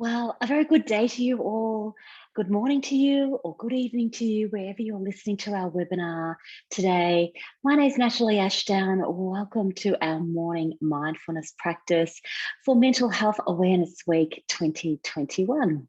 Well, a very good day to you all. Good morning to you, or good evening to you, wherever you're listening to our webinar today. My name is Natalie Ashdown. Welcome to our morning mindfulness practice for Mental Health Awareness Week 2021.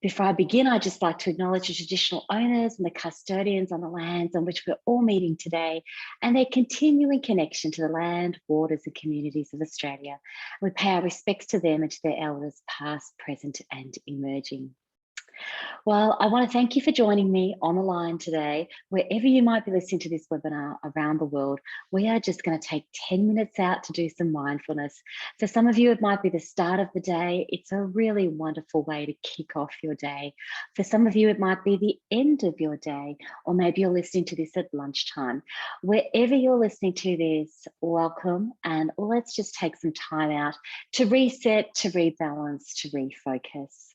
Before I begin, I'd just like to acknowledge the traditional owners and the custodians on the lands on which we're all meeting today and their continuing connection to the land, waters and communities of Australia. We pay our respects to them and to their elders past, present and emerging. Well, I want to thank you for joining me on the line today. Wherever you might be listening to this webinar around the world, we are just going to take 10 minutes out to do some mindfulness. For some of you, it might be the start of the day. It's a really wonderful way to kick off your day. For some of you, it might be the end of your day, or maybe you're listening to this at lunchtime. Wherever you're listening to this, welcome, and let's just take some time out to reset, to rebalance, to refocus.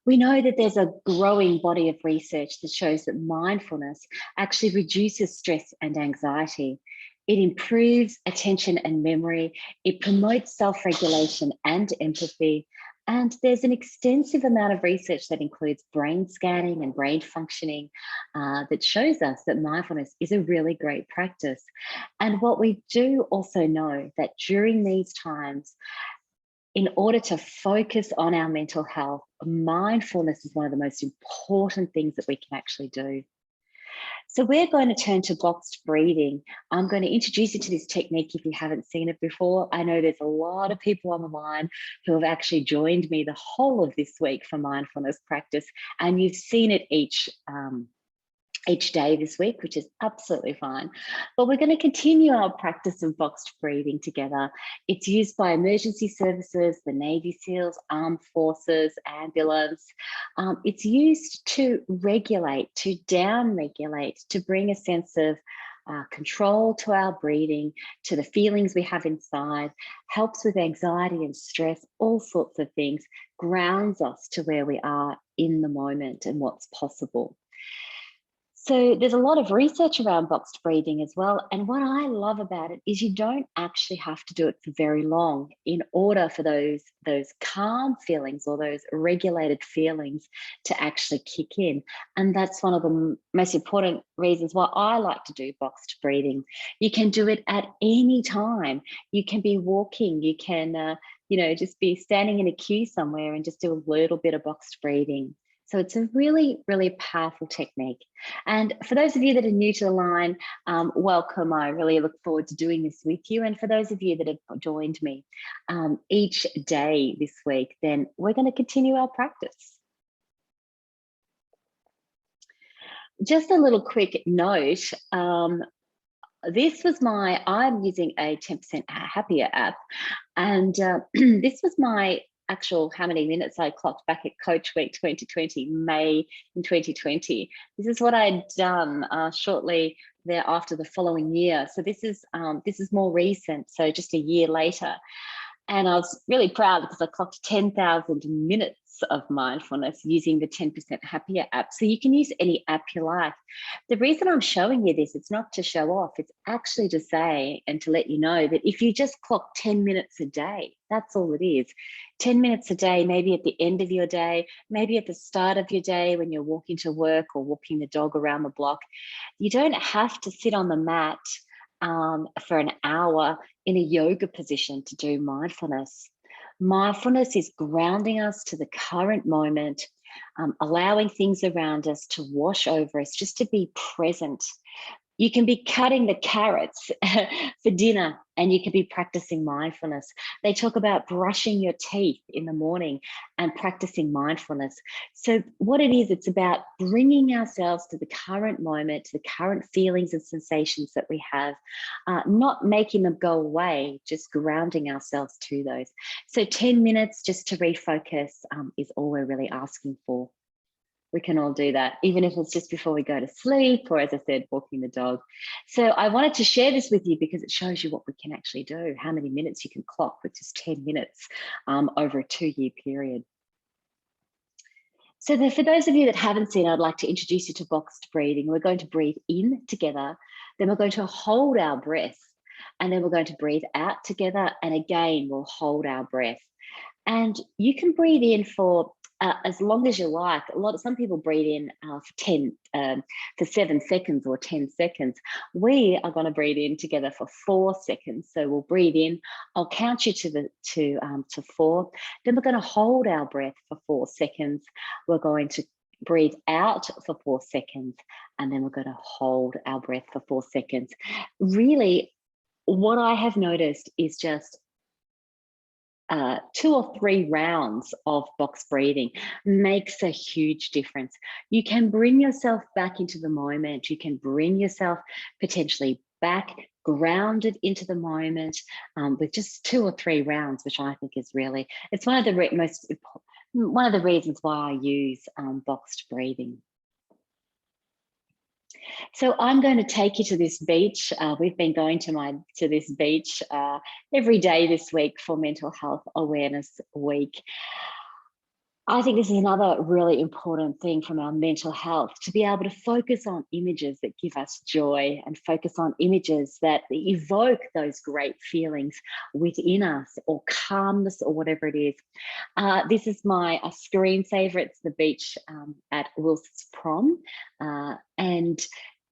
We know that there's a growing body of research that shows that mindfulness actually reduces stress and anxiety. It improves attention and memory. It promotes self-regulation and empathy. And there's an extensive amount of research that includes brain scanning and brain functioning that shows us that mindfulness is a really great practice. And what we do also know that during these times, in order to focus on our mental health, mindfulness is one of the most important things that we can actually do. So we're going to turn to boxed breathing. I'm going to introduce you to this technique if you haven't seen it before. I know there's a lot of people on the line who have actually joined me the whole of this week for mindfulness practice, and you've seen it each day this week, which is absolutely fine. But we're going to continue our practice of boxed breathing together. It's used by emergency services, the Navy SEALs, armed forces, ambulance. It's used to regulate, to down-regulate, to bring a sense of control to our breathing, to the feelings we have inside, helps with anxiety and stress, all sorts of things, grounds us to where we are in the moment and what's possible. So there's a lot of research around boxed breathing as well. And what I love about it is you don't actually have to do it for very long in order for those calm feelings or those regulated feelings to actually kick in. And that's one of the most important reasons why I like to do boxed breathing. You can do it at any time. You can be walking, you can, just be standing in a queue somewhere and just do a little bit of boxed breathing. So it's a really, really powerful technique. And for those of you that are new to the line, welcome. I really look forward to doing this with you. And for those of you that have joined me each day this week, then we're going to continue our practice. Just a little quick note. I'm using a 10% Happier app. And this was my actual how many minutes I clocked back at Coach Week 2020, May in 2020. This is what I'd done shortly thereafter the following year. So this is more recent, so just a year later. And I was really proud because I clocked 10,000 minutes of mindfulness using the 10% Happier app. So you can use any app you like. The reason I'm showing you this, it's not to show off, it's actually to say and to let you know that if you just clock 10 minutes a day, that's all it is. 10 minutes a day, maybe at the end of your day, maybe at the start of your day when you're walking to work or walking the dog around the block. You don't have to sit on the mat for an hour in a yoga position to do mindfulness. Mindfulness is grounding us to the current moment, allowing things around us to wash over us, just to be present. You can be cutting the carrots for dinner and you can be practicing mindfulness. They talk about brushing your teeth in the morning and practicing mindfulness. So what it is, it's about bringing ourselves to the current moment, to the current feelings and sensations that we have, not making them go away, just grounding ourselves to those. So 10 minutes just to refocus is all we're really asking for. We can all do that, even if it's just before we go to sleep or, as I said, walking the dog. So I wanted to share this with you because it shows you what we can actually do, how many minutes you can clock with just 10 minutes over a 2-year period. So for those of you that haven't seen, I'd like to introduce you to boxed breathing. We're going to breathe in together, then we're going to hold our breath. And then we're going to breathe out together. And again, we'll hold our breath. And you can breathe in for as long as you like. Some people breathe in for 7 seconds or 10 seconds. We are going to breathe in together for 4 seconds. So we'll breathe in. I'll count you to 4. Then we're going to hold our breath for 4 seconds. We're going to breathe out for 4 seconds, and then we're going to hold our breath for 4 seconds. Really, what I have noticed is just 2 or 3 rounds of box breathing makes a huge difference. You can bring yourself back into the moment. You can bring yourself potentially back grounded into the moment with just 2 or 3 rounds, which I think is really, it's one of the one of the reasons why I use boxed breathing. So I'm going to take you to this beach. We've been going to this beach every day this week for Mental Health Awareness Week. I think this is another really important thing from our mental health, to be able to focus on images that give us joy and focus on images that evoke those great feelings within us, or calmness, or whatever it is. This is my screensaver. It's the beach at Wilson's Prom. And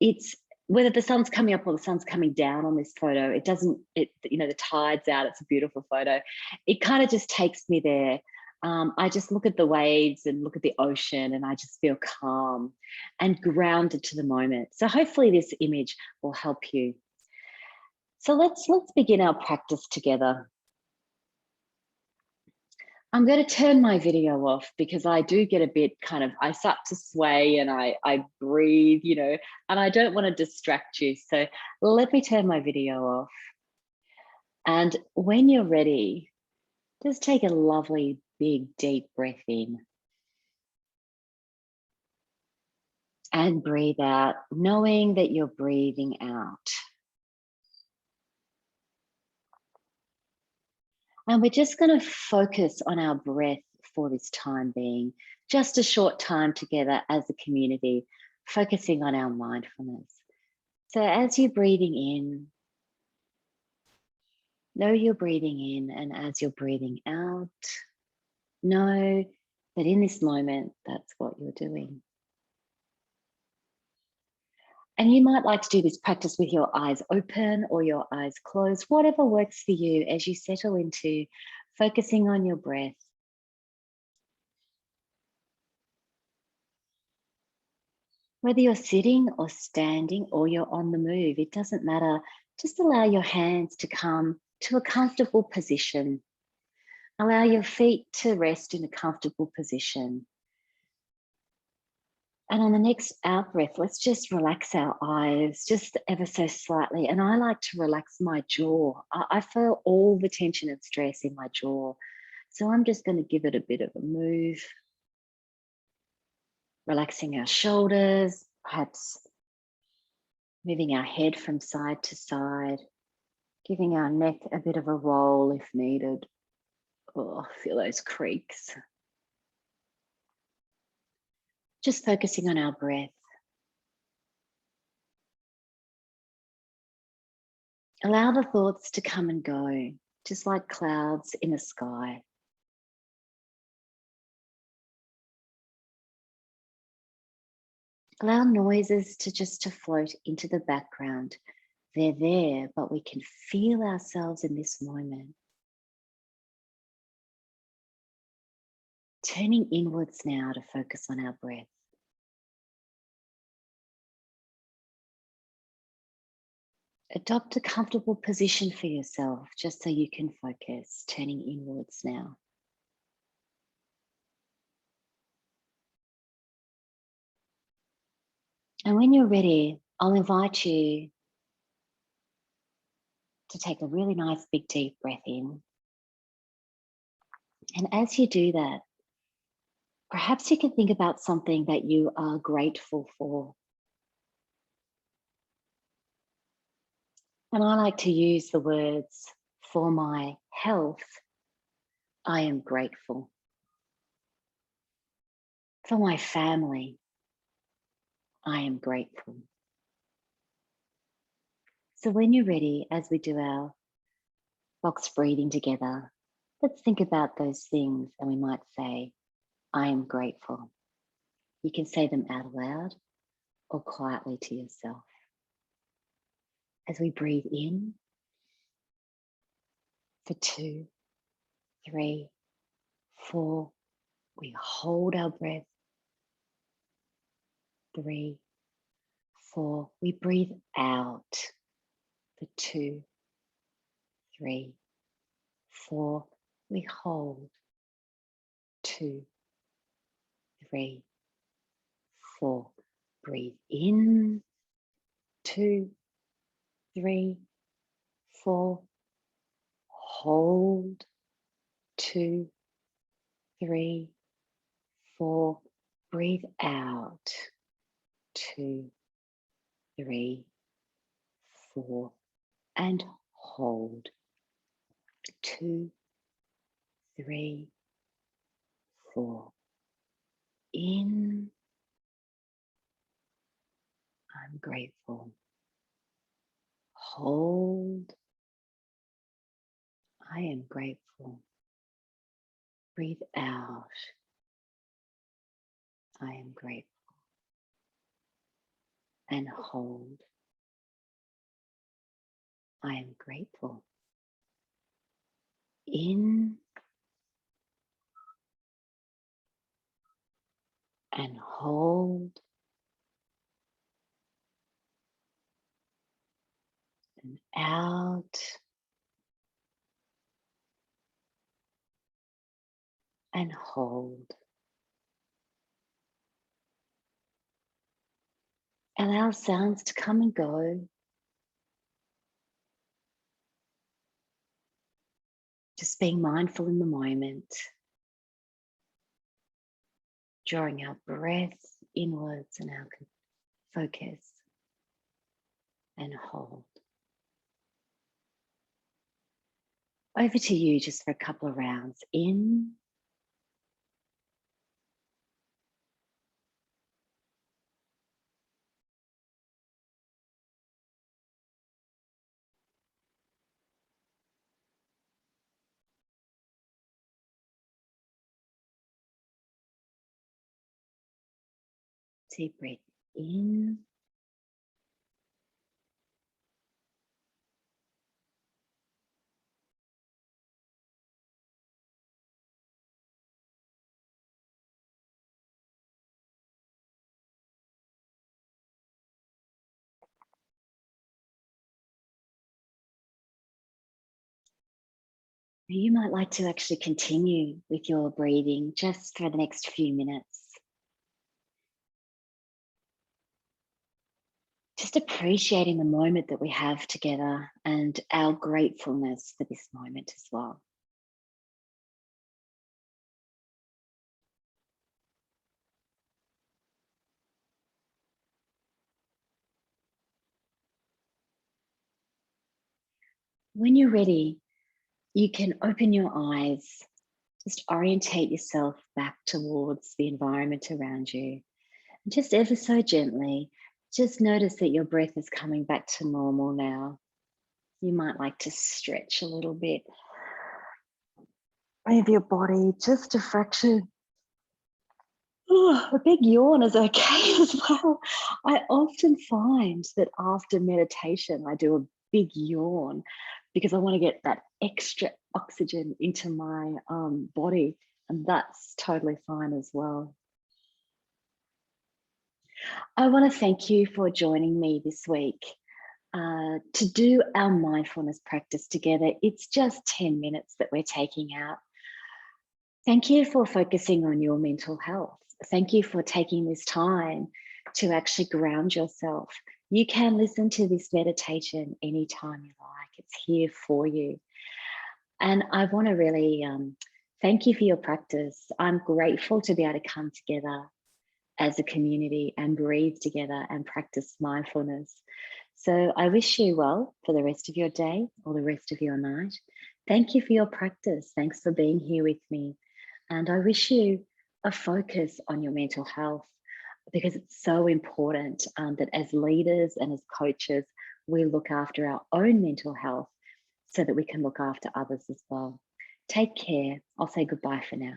it's, whether the sun's coming up or the sun's coming down on this photo, the tide's out, it's a beautiful photo. It kind of just takes me there. I just look at the waves and look at the ocean, and I just feel calm and grounded to the moment. So hopefully this image will help you. So let's begin our practice together. I'm going to turn my video off because I do get a bit I start to sway and I breathe, and I don't want to distract you. So let me turn my video off. And when you're ready, just take a lovely, big, deep breath in. And breathe out, knowing that you're breathing out. And we're just going to focus on our breath for this time being, just a short time together as a community, focusing on our mindfulness. So as you're breathing in, know you're breathing in, and as you're breathing out, know that in this moment, that's what you're doing. And you might like to do this practice with your eyes open or your eyes closed, whatever works for you as you settle into focusing on your breath. Whether you're sitting or standing or you're on the move, it doesn't matter. Just allow your hands to come to a comfortable position. Allow your feet to rest in a comfortable position. And on the next out breath, let's just relax our eyes just ever so slightly. And I like to relax my jaw. I feel all the tension and stress in my jaw. So I'm just going to give it a bit of a move. Relaxing our shoulders, perhaps moving our head from side to side, giving our neck a bit of a roll if needed. Oh, feel those creaks. Just focusing on our breath. Allow the thoughts to come and go, just like clouds in the sky. Allow noises to float into the background. They're there, but we can feel ourselves in this moment. Turning inwards now to focus on our breath. Adopt a comfortable position for yourself, just so you can focus, turning inwards now. And when you're ready, I'll invite you to take a really nice big deep breath in. And as you do that, perhaps you can think about something that you are grateful for. And I like to use the words, for my health, I am grateful. For my family, I am grateful. So when you're ready, as we do our box breathing together, let's think about those things and we might say, I am grateful. You can say them out loud or quietly to yourself. As we breathe in for 2, 3, 4, we hold our breath. 3, 4, we breathe out for 2, 3, 4, we hold. 2, 3, 4, breathe in. 2, 3, 4, hold. 2, 3, 4, breathe out. 2, 3, 4, and hold. 2, 3, 4. In. I'm grateful. Hold. I am grateful. Breathe out. I am grateful. And hold. I am grateful. In. And hold. And out. And hold. Allow sounds to come and go. Just being mindful in the moment. Drawing our breath inwards and our focus. And hold. Over to you just for a couple of rounds. In. Deep breath in. You might like to actually continue with your breathing just for the next few minutes. Just appreciating the moment that we have together and our gratefulness for this moment as well. When you're ready, you can open your eyes, just orientate yourself back towards the environment around you. And just ever so gently, just notice that your breath is coming back to normal now. You might like to stretch a little bit. Move your body just a fraction. A big yawn is okay as well. I often find that after meditation, I do a big yawn because I want to get that extra oxygen into my body, and that's totally fine as well. I want to thank you for joining me this week to do our mindfulness practice together. It's just 10 minutes that we're taking out. Thank you for focusing on your mental health. Thank you for taking this time to actually ground yourself. You can listen to this meditation anytime you like. It's here for you. And I want to really thank you for your practice. I'm grateful to be able to come together as a community and breathe together and practice mindfulness. So I wish you well for the rest of your day or the rest of your night. Thank you for your practice. Thanks for being here with me. And I wish you a focus on your mental health because it's so important that as leaders and as coaches, we look after our own mental health so that we can look after others as well. Take care. I'll say goodbye for now.